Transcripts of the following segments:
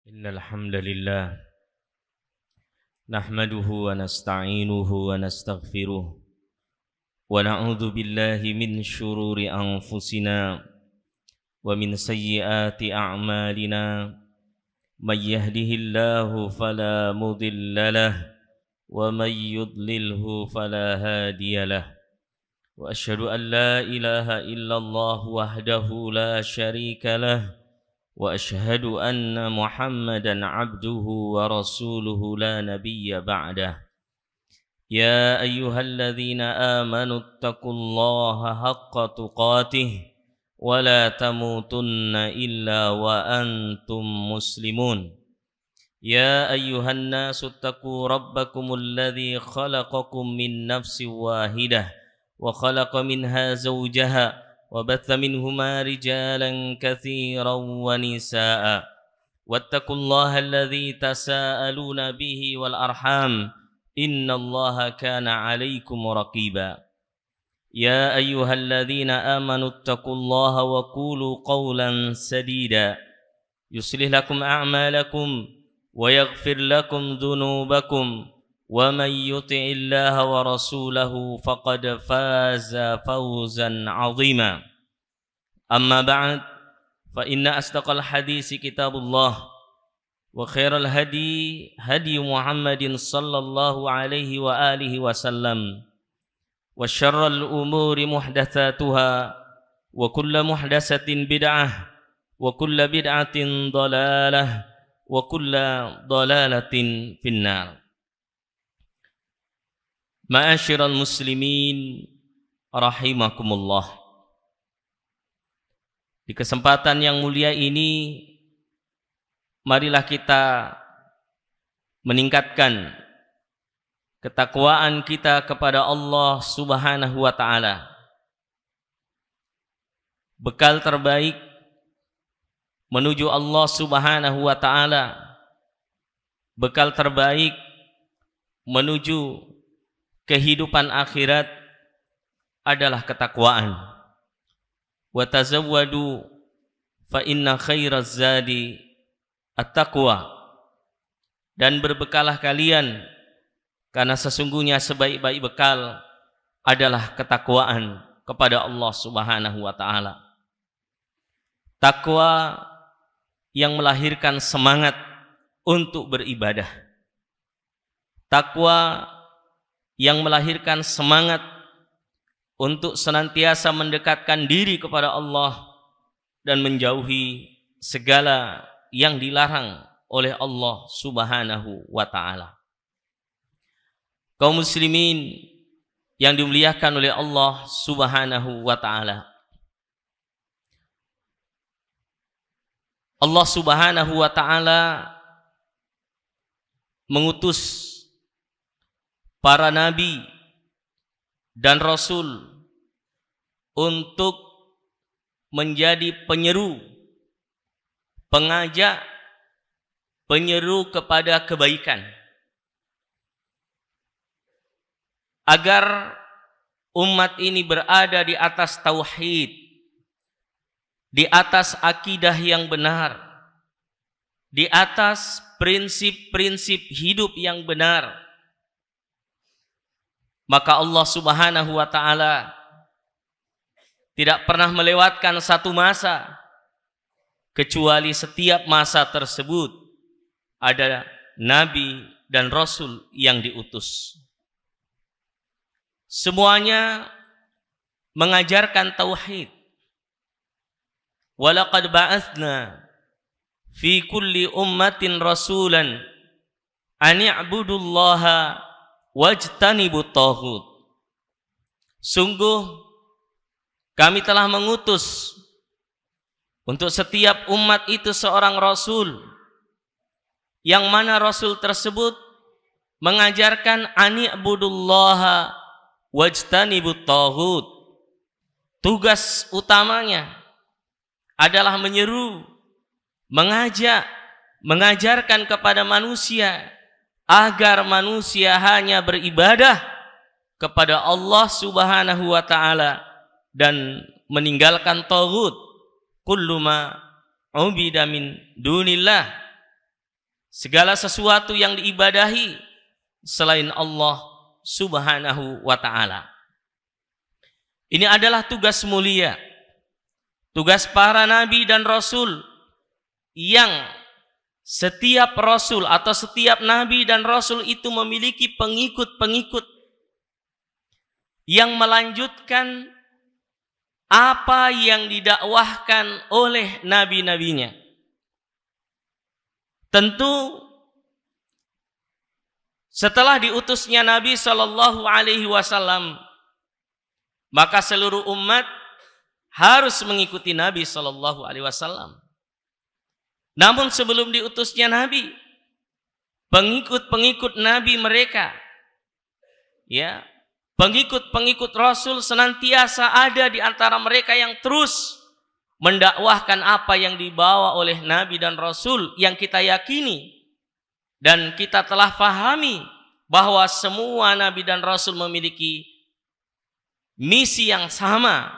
Innal hamdalillah nahmaduhu wa nasta'inuhu wa nastaghfiruh wa na'udzu billahi min shururi anfusina wa min sayyiati a'malina may yahdihillahu fala mudilla lahu wa may yudlilhu fala hadiya lahu wa asyhadu an la ilaha illallah wahdahu la syarika lahu wa asyhadu anna Muhammadan abduhu wa rasuluhu la nabiyya ba'dah. Ya ayyuhalladzina amanu taqullaha haqqa tuqatih wa la tamutunna illa wa antum muslimun. Ya ayyuhan nasu taqu rabbakumul ladzi khalaqakum min nafsin wahidah wa khalaqa minha zawjaha وبث منهما رجالا كثيرا ونساء واتقوا الله الذي تساءلون به والأرحام إن الله كان عليكم رقيبا يا أيها الذين آمنوا اتقوا الله وقولوا قولا سديدا يصلح لكم أعمالكم ويغفر لكم ذنوبكم ومن يطع الله ورسوله فقد فاز فوزا عظيما أما بعد فإن أصدق الحديث كتاب الله وخير الهدي هدي محمد صلى الله عليه وآله وسلم وشر الأمور محدثاتها وكل محدثة بدعة وكل بدعة ضلالة وكل ضلالة في النار. Ma'asyiral muslimin rahimakumullah. Di kesempatan yang mulia ini marilah kita meningkatkan ketakwaan kita kepada Allah Subhanahu wa taala. Bekal terbaik menuju Allah Subhanahu wa taala. Bekal terbaik menuju kehidupan akhirat adalah ketakwaan. Wa tazawwadu fa inna khairaz zadi at-taqwa. Dan berbekalah kalian karena sesungguhnya sebaik-baik bekal adalah ketakwaan kepada Allah Subhanahu wa taala. Takwa yang melahirkan semangat untuk beribadah. Takwa yang melahirkan semangat untuk senantiasa mendekatkan diri kepada Allah dan menjauhi segala yang dilarang oleh Allah Subhanahu wa taala. Kaum muslimin yang dimuliakan oleh Allah Subhanahu wa taala. Allah Subhanahu wa taala mengutus para nabi dan rasul untuk menjadi penyeru, pengajak, penyeru kepada kebaikan, agar umat ini berada di atas tauhid, di atas akidah yang benar, di atas prinsip-prinsip hidup yang benar. Maka Allah Subhanahu wa taala tidak pernah melewatkan satu masa kecuali setiap masa tersebut ada nabi dan rasul yang diutus. Semuanya mengajarkan tauhid. Walaqad ba'atsna fi kulli ummatin rasulan an i'budullaha wajtanibut taghut. Sungguh kami telah mengutus untuk setiap umat itu seorang rasul, yang mana rasul tersebut mengajarkan ani'budullaha wajtanibut taghut. Tugas utamanya adalah menyeru, mengajak, mengajarkan kepada manusia agar manusia hanya beribadah kepada Allah Subhanahu wa taala dan meninggalkan taghut. Kullu ma ubida min dunillah, segala sesuatu yang diibadahi selain Allah Subhanahu wa ta'ala. Ini adalah tugas mulia, tugas para nabi dan rasul, yang setiap rasul atau setiap nabi dan rasul itu memiliki pengikut-pengikut yang melanjutkan apa yang didakwahkan oleh nabi-nabinya. Tentu setelah diutusnya Nabi Shallallahu Alaihi Wasallam, maka seluruh umat harus mengikuti Nabi Shallallahu Alaihi Wasallam. Namun sebelum diutusnya Nabi, pengikut-pengikut Nabi mereka, ya, pengikut-pengikut Rasul senantiasa ada di antara mereka yang terus mendakwahkan apa yang dibawa oleh Nabi dan Rasul yang kita yakini dan kita telah fahami bahwa semua Nabi dan Rasul memiliki misi yang sama,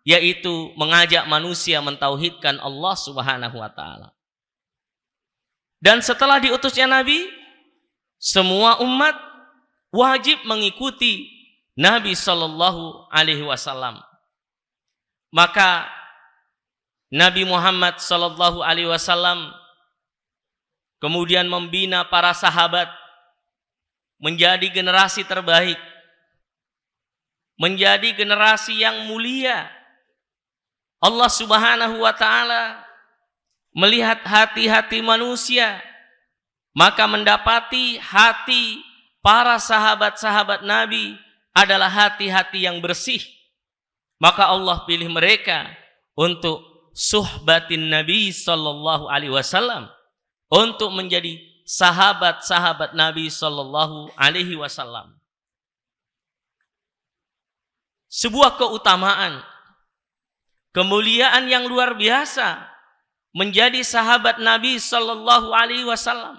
yaitu mengajak manusia mentauhidkan Allah Subhanahu wa ta'ala. Dan setelah diutusnya Nabi, semua umat wajib mengikuti Nabi Sallallahu Alaihi Wasallam. Maka Nabi Muhammad Sallallahu Alaihi Wasallam kemudian membina para sahabat menjadi generasi terbaik, menjadi generasi yang mulia. Allah Subhanahu wa ta'ala melihat hati-hati manusia, maka mendapati hati para sahabat-sahabat Nabi adalah hati-hati yang bersih. Maka Allah pilih mereka untuk suhbatin Nabi Sallallahu Alaihi Wasallam, untuk menjadi sahabat-sahabat Nabi Sallallahu Alaihi Wasallam. Sebuah keutamaan, kemuliaan yang luar biasa menjadi sahabat Nabi Sallallahu Alaihi Wasallam,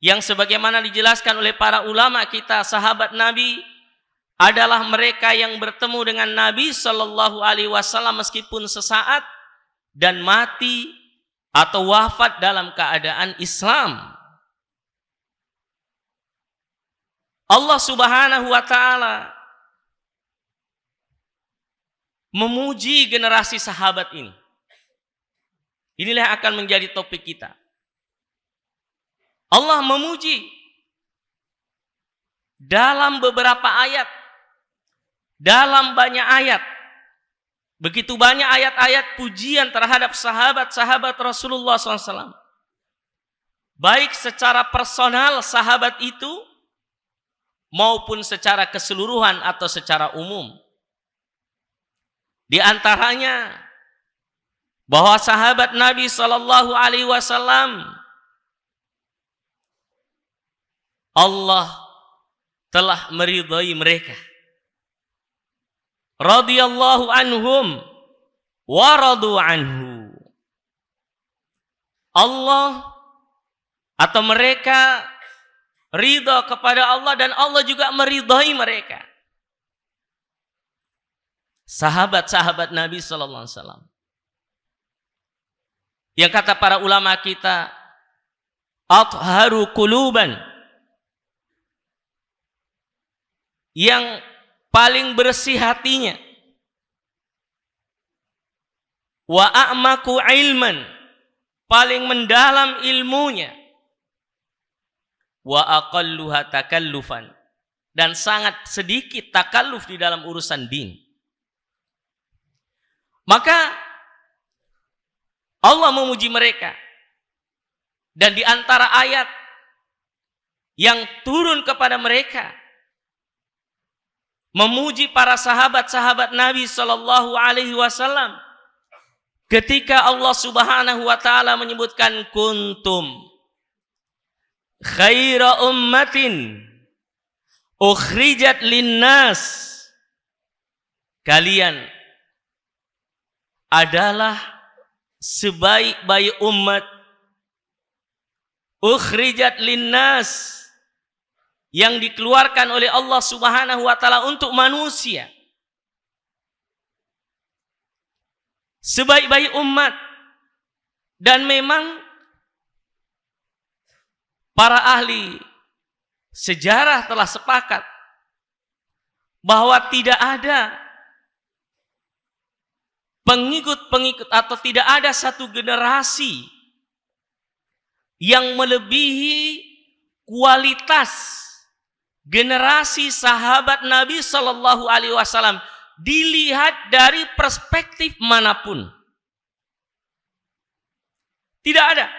yang sebagaimana dijelaskan oleh para ulama kita, sahabat Nabi adalah mereka yang bertemu dengan Nabi Sallallahu Alaihi Wasallam meskipun sesaat dan mati atau wafat dalam keadaan Islam. Allah Subhanahu wa ta'ala memuji generasi sahabat ini. Inilah yang akan menjadi topik kita. Allah memuji dalam beberapa ayat, dalam banyak ayat. Begitu banyak ayat-ayat pujian terhadap sahabat-sahabat Rasulullah SAW. Baik secara personal sahabat itu, maupun secara keseluruhan atau secara umum. Di antaranya bahwa sahabat Nabi Sallallahu Alaihi Wasallam, Allah telah meridhai mereka. Radhiyallahu anhum wa radu anhu. Allah atau mereka ridha kepada Allah dan Allah juga meridhai mereka. Sahabat-sahabat Nabi Sallallahu Alaihi Wasallam, yang kata para ulama kita, atharu quluban, yang paling bersih hatinya, wa a'maku ilman, paling mendalam ilmunya, wa aqalluha takallufan, dan sangat sedikit takalluf di dalam urusan din. Maka Allah memuji mereka, dan di antara ayat yang turun kepada mereka memuji para sahabat-sahabat Nabi Sallallahu Alaihi Wasallam ketika Allah Subhanahu wa ta'ala menyebutkan kuntum khaira ummatin ukhrijat linnas, kalian adalah sebaik-baik umat, ukhrijat linnas, yang dikeluarkan oleh Allah Subhanahu wa ta'ala untuk manusia. Sebaik-baik umat. Dan memang para ahli sejarah telah sepakat bahwa tidak ada pengikut-pengikut atau tidak ada satu generasi yang melebihi kualitas generasi sahabat Nabi Shallallahu Alaihi Wasallam dilihat dari perspektif manapun. Tidak ada.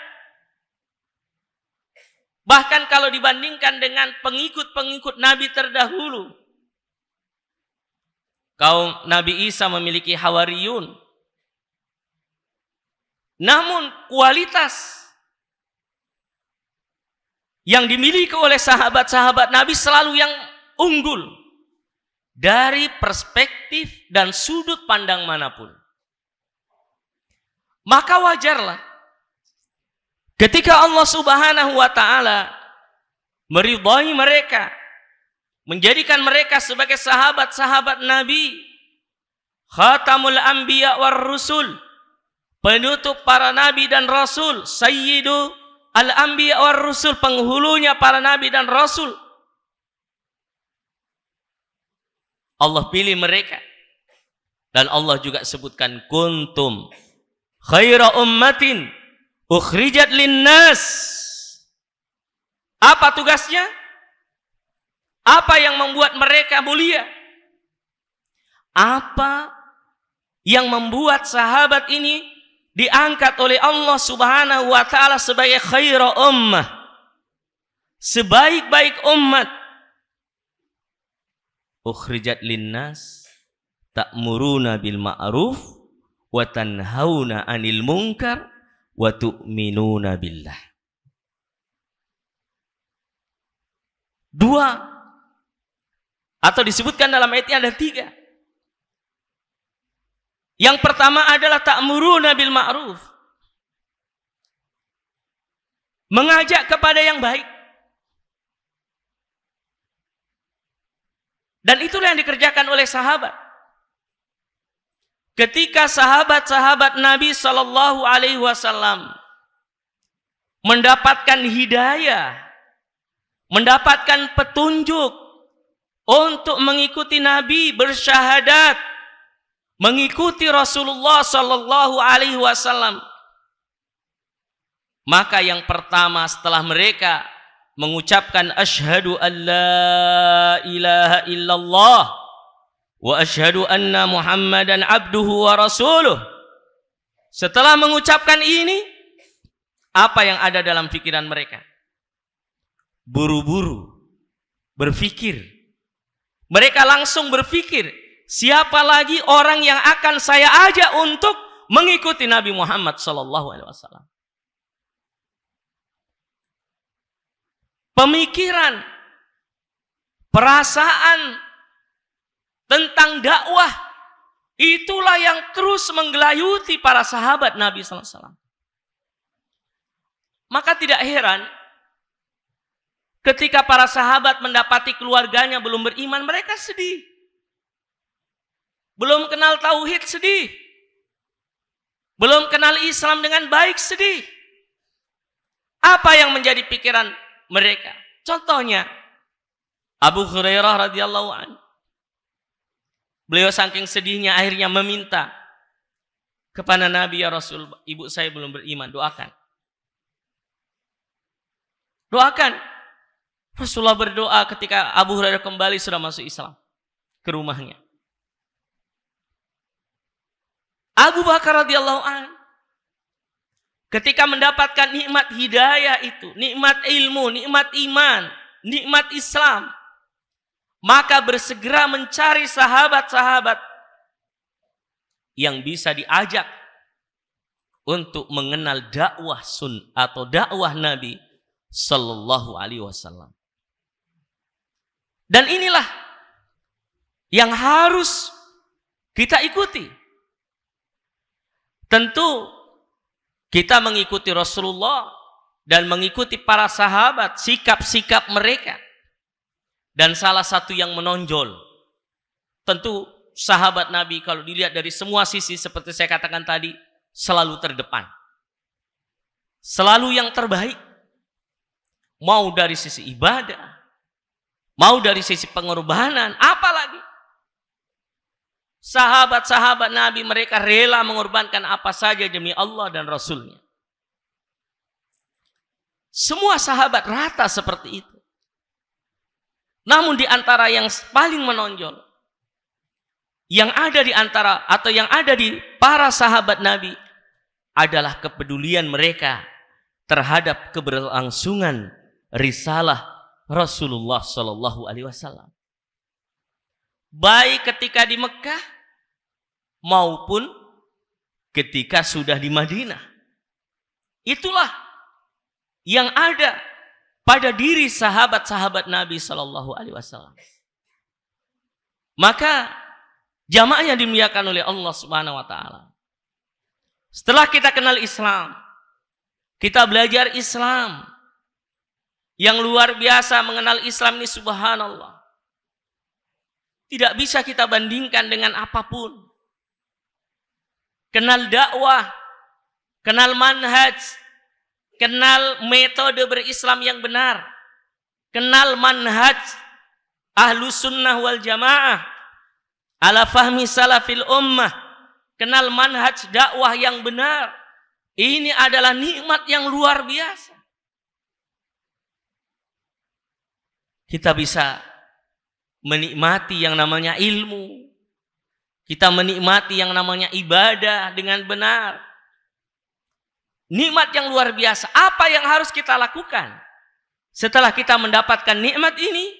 Bahkan kalau dibandingkan dengan pengikut-pengikut Nabi terdahulu, kaum Nabi Isa memiliki Hawariyun. Namun kualitas yang dimiliki oleh sahabat-sahabat Nabi selalu yang unggul dari perspektif dan sudut pandang manapun. Maka wajarlah ketika Allah Subhanahu wa taala meridhai mereka, menjadikan mereka sebagai sahabat-sahabat Nabi, khatamul anbiya war rusul, penutup para nabi dan rasul, sayyidu al-anbiya war rusul, penghulunya para nabi dan rasul. Allah pilih mereka. Dan Allah juga sebutkan kuntum khaira ummatin ukhrijat linnas. Apa tugasnya? Apa yang membuat mereka mulia? Apa yang membuat sahabat ini diangkat oleh Allah Subhanahu wa taala sebagai khairu ummah, sebaik-baik umat? Ukhrijat linnas ta'muruna bil ma'ruf wa tanhauna 'anil munkar wa tu'minuna billah. Dua, atau disebutkan dalam ayat ini ada tiga. Yang pertama adalah ta'muruna bil ma'ruf, mengajak kepada yang baik. Dan itulah yang dikerjakan oleh sahabat. Ketika sahabat-sahabat Nabi Shallallahu Alaihi Wasallam mendapatkan hidayah, mendapatkan petunjuk untuk mengikuti Nabi, bersyahadat, mengikuti Rasulullah Shallallahu Alaihi Wasallam, maka yang pertama setelah mereka mengucapkan asyhadu an la ilaha illallah wa asyhadu anna Muhammadan abduhu wa rasuluh, setelah mengucapkan ini, apa yang ada dalam pikiran mereka? Buru-buru berpikir. Mereka langsung berpikir, siapa lagi orang yang akan saya ajak untuk mengikuti Nabi Muhammad sallallahu alaihi wasallam? Pemikiran, perasaan tentang dakwah, itulah yang terus menggelayuti para sahabat Nabi sallallahu alaihi wasallam. Maka tidak heran ketika para sahabat mendapati keluarganya belum beriman, mereka sedih. Belum kenal tauhid, sedih. Belum kenal Islam dengan baik, sedih. Apa yang menjadi pikiran mereka? Contohnya Abu Hurairah radhiyallahu anhu. Beliau saking sedihnya akhirnya meminta kepada Nabi, ya Rasul, ibu saya belum beriman, doakan. Doakan. Rasulullah berdoa ketika Abu Hurairah kembali sudah masuk Islam ke rumahnya. Abu Bakar radhiyallahu anhu ketika mendapatkan nikmat hidayah itu, nikmat ilmu, nikmat iman, nikmat Islam, maka bersegera mencari sahabat-sahabat yang bisa diajak untuk mengenal dakwah atau dakwah Nabi sallallahu alaihi wasallam. Dan inilah yang harus kita ikuti. Tentu kita mengikuti Rasulullah dan mengikuti para sahabat, sikap-sikap mereka. Dan salah satu yang menonjol, tentu sahabat Nabi kalau dilihat dari semua sisi seperti saya katakan tadi, selalu terdepan. Selalu yang terbaik. mau dari sisi ibadah, mau dari sisi pengorbanan, apalagi sahabat-sahabat Nabi mereka rela mengorbankan apa saja demi Allah dan Rasulnya. Semua sahabat rata seperti itu. Namun di antara yang paling menonjol, yang ada di antara atau yang ada di para sahabat Nabi adalah kepedulian mereka terhadap keberlangsungan risalah Rasulullah Shallallahu Alaihi Wasallam. Baik ketika di Mekah maupun ketika sudah di Madinah. Itulah yang ada pada diri sahabat-sahabat Nabi Shallallahu Alaihi Wasallam. Maka jamaah yang dimuliakan oleh Allah Subhanahu Wa Taala, setelah kita kenal Islam, kita belajar Islam yang luar biasa, mengenal Islam ini subhanallah. Tidak bisa kita bandingkan dengan apapun. Kenal dakwah, kenal manhaj, kenal metode berislam yang benar, kenal manhaj ahlus sunnah wal jamaah ala fahmi salafil ummah, kenal manhaj dakwah yang benar. Ini adalah nikmat yang luar biasa. Kita bisa menikmati yang namanya ilmu, kita menikmati yang namanya ibadah dengan benar. Nikmat yang luar biasa. Apa yang harus kita lakukan setelah kita mendapatkan nikmat ini?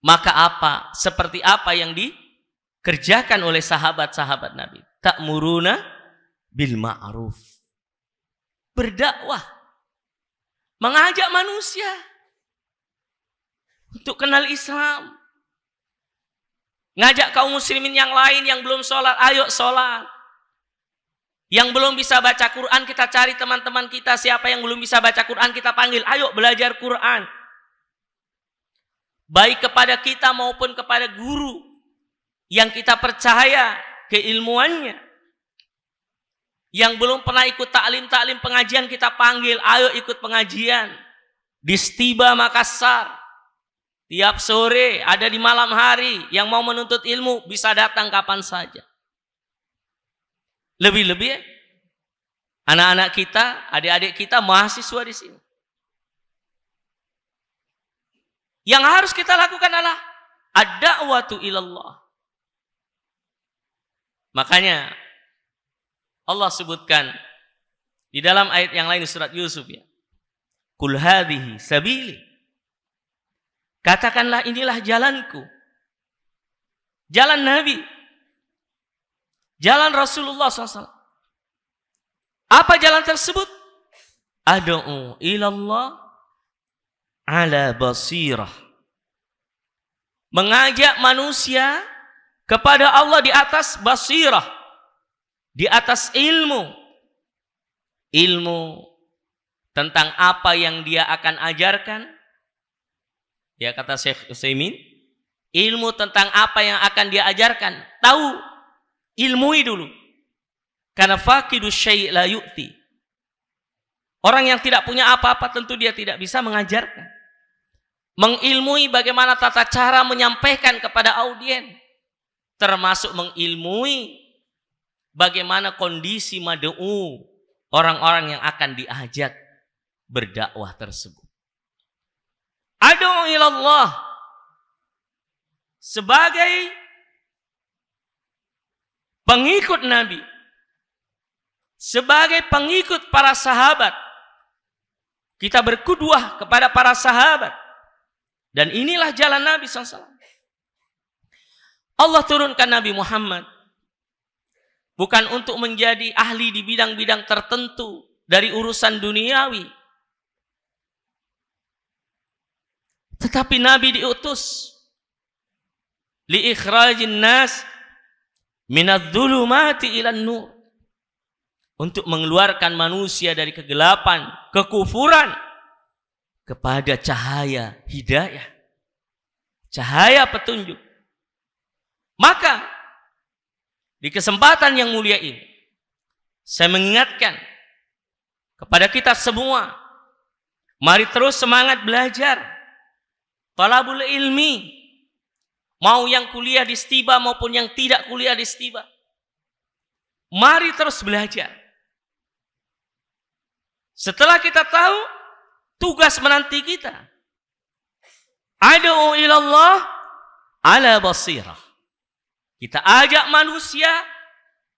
Maka apa? Seperti apa yang dikerjakan oleh sahabat-sahabat Nabi? Ta'muruna bil ma'ruf. Berdakwah. Mengajak manusia untuk kenal Islam. Ngajak kaum muslimin yang lain yang belum sholat, ayo sholat. Yang belum bisa baca Quran, kita cari teman-teman kita. Siapa yang belum bisa baca Quran, kita panggil. Ayo belajar Quran. Baik kepada kita maupun kepada guru yang kita percaya keilmuannya. Yang belum pernah ikut taklim pengajian, kita panggil. Ayo ikut pengajian. Di Stiba Makassar. Tiap sore, ada di malam hari. Yang mau menuntut ilmu, bisa datang kapan saja. Lebih-lebih anak-anak kita, adik-adik kita, mahasiswa di sini. Yang harus kita lakukan adalah ad-da'watu ilallah. Makanya Allah sebutkan di dalam ayat yang lain surat Yusuf ya. Qul hadhihi sabili. Katakanlah inilah jalanku. Jalan Nabi. Jalan Rasulullah SAW. Apa jalan tersebut? Ad'u ilallah ala basirah. Mengajak manusia kepada Allah di atas basirah. Di atas ilmu. Ilmu tentang apa yang dia akan ajarkan. Ya kata Syekh Utsaimin. Ilmu tentang apa yang akan dia ajarkan. Tahu. Ilmui dulu. Karena faqidu syai' la yu'ti. Orang yang tidak punya apa-apa tentu dia tidak bisa mengajarkan. Mengilmui bagaimana tata cara menyampaikan kepada audien. Termasuk mengilmui bagaimana kondisi mad'u orang-orang yang akan diajak berdakwah tersebut. Ad'u ilallah sebagai pengikut Nabi, sebagai pengikut para sahabat, kita berqudwah kepada para sahabat. Dan inilah jalan Nabi SAW. Allah turunkan Nabi Muhammad bukan untuk menjadi ahli di bidang-bidang tertentu dari urusan duniawi. Tetapi Nabi diutus li ikhrajin nas minadz-dzulumati ilan nur, untuk mengeluarkan manusia dari kegelapan, kekufuran kepada cahaya hidayah, cahaya petunjuk. Maka di kesempatan yang mulia ini saya mengingatkan kepada kita semua Mari terus semangat belajar. Talabul ilmi. Mau yang kuliah di Stiba maupun yang tidak kuliah di Stiba. Mari terus belajar. Setelah kita tahu tugas menanti kita. Ad'u ilallah ala basirah. Kita ajak manusia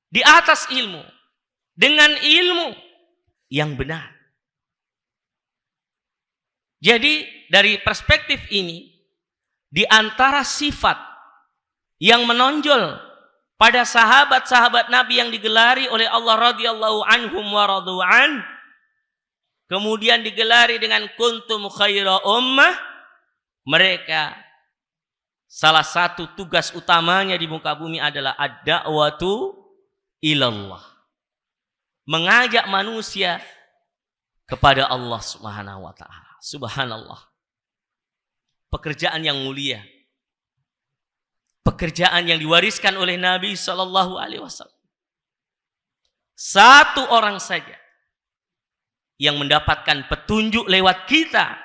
di atas ilmu. Dengan ilmu yang benar. Jadi dari perspektif ini, di antara sifat yang menonjol pada sahabat-sahabat Nabi yang digelari oleh Allah radhiyallahu anhum wa radu'an, kemudian digelari dengan kuntum khaira ummah, mereka salah satu tugas utamanya di muka bumi adalah ad-da'watu ilallah. Mengajak manusia kepada Allah Subhanahu wa ta'ala. Subhanallah. Pekerjaan yang mulia. Pekerjaan yang diwariskan oleh Nabi Sallallahu Alaihi Wasallam. Satu orang saja yang mendapatkan petunjuk lewat kita.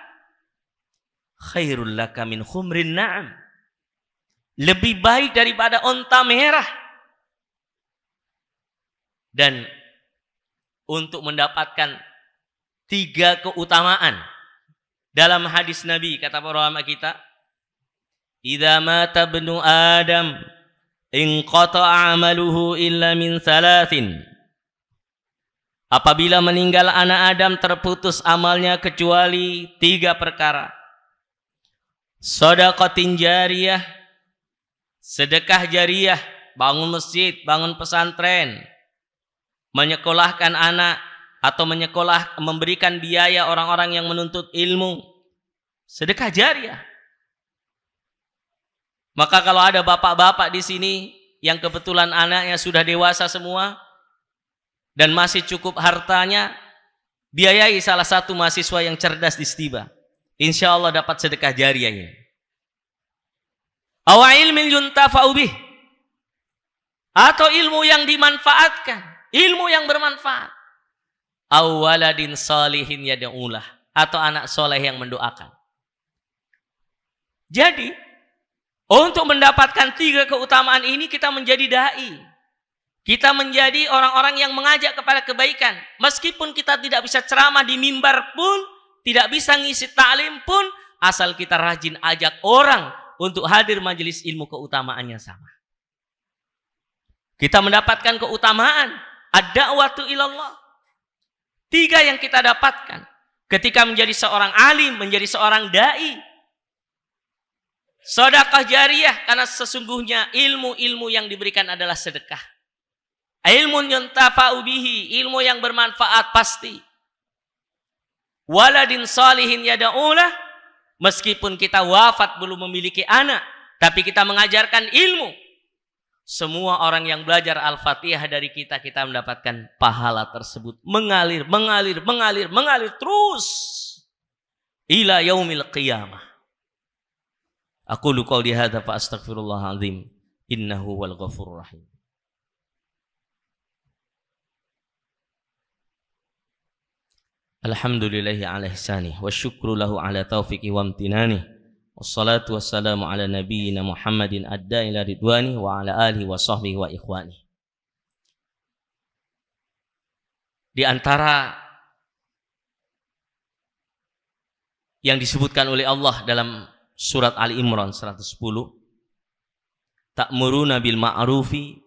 Khairul laka min khumrin na'am. Lebih baik daripada onta merah. Dan untuk mendapatkan 3 keutamaan dalam hadis Nabi, kata para ulama kita, idza mata ibnu adam inqata'a 'amaluhu illa min 3. Apabila meninggal anak Adam, terputus amalnya kecuali 3 perkara. Shadaqatin jariyah, sedekah jariyah, bangun masjid, bangun pesantren, menyekolahkan anak, atau memberikan biaya orang-orang yang menuntut ilmu. Sedekah jariah. Maka kalau ada bapak-bapak di sini yang kebetulan anaknya sudah dewasa semua dan masih cukup hartanya, biayai salah satu mahasiswa yang cerdas di Stiba. Insya Allah dapat sedekah jariahnya. Aw ilmin yuntafa'u bih, atau ilmu yang dimanfaatkan, ilmu yang bermanfaat. Awaladin salihin yad'ulah, atau anak soleh yang mendoakan. Jadi untuk mendapatkan 3 keutamaan ini, kita menjadi dai. Kita menjadi orang-orang yang mengajak kepada kebaikan. Meskipun kita tidak bisa ceramah di mimbar pun, tidak bisa ngisi ta'lim pun, asal kita rajin ajak orang untuk hadir majelis ilmu, keutamaannya sama. Kita mendapatkan keutamaan ad-da'watu ilallah. 3 yang kita dapatkan ketika menjadi seorang alim, menjadi seorang dai. Sedekah jariyah, karena sesungguhnya ilmu-ilmu yang diberikan adalah sedekah. Ilmun yuntafa'u bihi, ilmu yang bermanfaat pasti. Waladin salihin yad'ulah, meskipun kita wafat belum memiliki anak, tapi kita mengajarkan ilmu. Semua orang yang belajar Al-Fatihah dari kita, kita mendapatkan pahala tersebut. Mengalir, mengalir, mengalir, mengalir terus. Ila yaumil qiyamah. Aqulu qawli hadza fa astaghfirullahaladzim. Innahu wal ghafurur rahim. Alhamdulillahi ala ihsanih. Wa syukru lahu ala taufiqi wa amtinanih. Wassalatu wassalamu ala nabiyyina Muhammadin ad-da'i ila ridwani wa ala alihi wa sahbihi wa ikhwani. Di antara yang disebutkan oleh Allah dalam surat Ali Imran 110, ta'muruna bil ma'rufi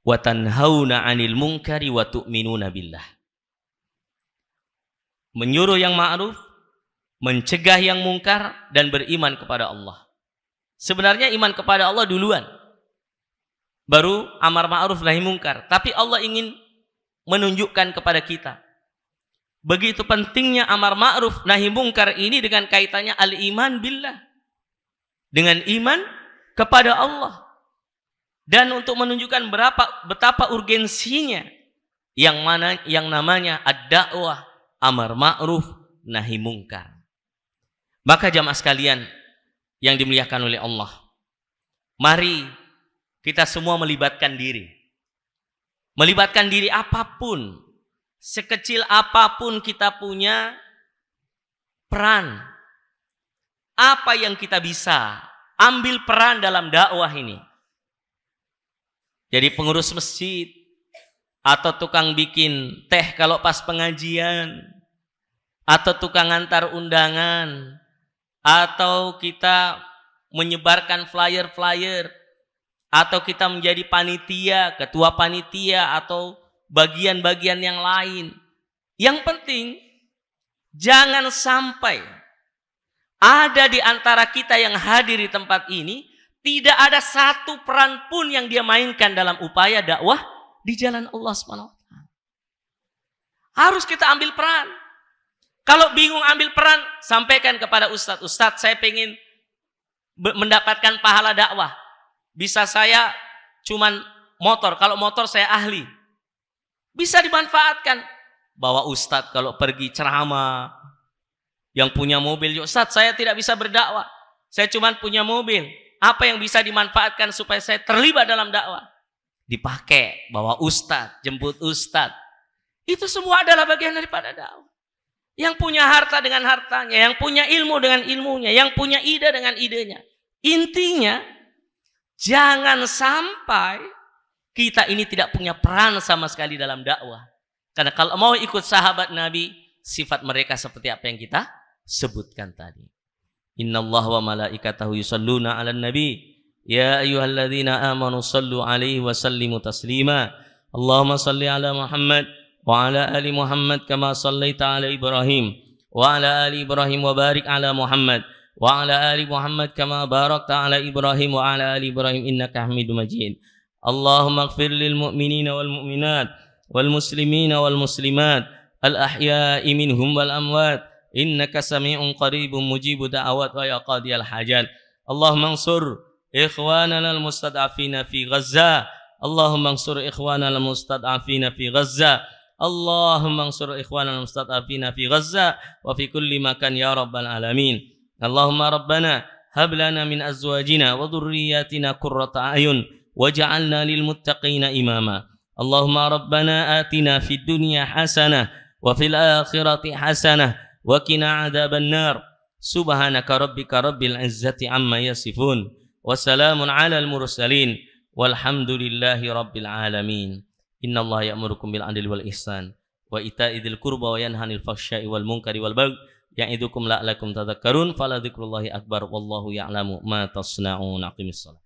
wa tanhauna 'anil munkari wa tu'minuna billah. Menyuruh yang ma'ruf, mencegah yang mungkar, dan beriman kepada Allah. Sebenarnya iman kepada Allah duluan, baru amar ma'ruf nahi mungkar. Tapi Allah ingin menunjukkan kepada kita begitu pentingnya amar ma'ruf nahi mungkar ini dengan kaitannya al-iman billah, dengan iman kepada Allah, dan untuk menunjukkan betapa urgensinya yang namanya ad-da'wah, amar ma'ruf nahi mungkar. Maka jamaah sekalian yang dimuliakan oleh Allah, mari kita semua melibatkan diri. Melibatkan diri apapun, sekecil apapun kita punya peran. Apa yang kita bisa ambil peran dalam dakwah ini? Jadi pengurus masjid, atau tukang bikin teh kalau pas pengajian, atau tukang antar undangan, atau kita menyebarkan flyer-flyer, atau kita menjadi panitia, ketua panitia, atau bagian-bagian yang lain. Yang penting, jangan sampai ada di antara kita yang hadir di tempat ini, tidak ada satu peran pun yang dia mainkan dalam upaya dakwah di jalan Allah SWT. Harus kita ambil peran. Kalau bingung ambil peran, sampaikan kepada Ustadz. Ustadz, saya pengen mendapatkan pahala dakwah. Bisa saya cuman motor. Kalau motor saya ahli. Bisa dimanfaatkan. Bawa Ustadz kalau pergi ceramah. Yang punya mobil, Ustadz saya tidak bisa berdakwah. Saya cuma punya mobil. Apa yang bisa dimanfaatkan supaya saya terlibat dalam dakwah? Dipakai, bawa Ustadz, jemput Ustadz. Itu semua adalah bagian daripada dakwah. Yang punya harta dengan hartanya, yang punya ilmu dengan ilmunya, yang punya ide dengan idenya. Intinya, jangan sampai kita ini tidak punya peran sama sekali dalam dakwah. Karena kalau mau ikut sahabat Nabi, sifat mereka seperti apa yang kita sebutkan tadi. Innallaha wa malaikatahu yusalluna 'alan nabi ya ayyuhalladzina amanu sallu 'alaihi wa sallimu taslima. Allahumma salli 'ala Muhammad wa 'ala ali Muhammad kama shallaita 'ala Ibrahim wa 'ala ali Ibrahim wa barik 'ala Muhammad wa 'ala ali Muhammad kama barakta 'ala Ibrahim wa 'ala ali Ibrahim innaka Hamidum Majid. Allahumma ighfir lil mu'minina wal mu'minat wal muslimina wal muslimat al ahya'i minhum wal amwat innaka sami'un qaribun mujibud da'awat wa ya qadiyal hajat. Allahumma ansur ikhwanana al mustad'afina fi Gaza. Allahumma ansur ikhwanana al mustad'afina fi Gaza. Allahumma ansur ikhwanana al mustad'afina fi Gaza wa fi kulli makan ya rabbal alamin. Allahumma rabbana hab lana min azwajina wa dhurriyyatina qurrata a'yun waj'alna lil muttaqina imama. Allahumma rabbana atina fid dunya hasanah wa fil akhirati hasanah wa qina adzaban nar. Subhanaka rabbika rabbil izzati amma yasifun wa salamun alal mursalin walhamdulillahi rabbil alamin. Innallaha ya'murukum bil 'adli wal ihsan wa ita'i dzil qurba wa yanha 'anil fahsya'i wal munkari wal baghi ya'idukum la'allakum tadhakkarun. Fala dzikrullahi akbar wallahu ya'lamu ma tasna'un. Aqimissalah.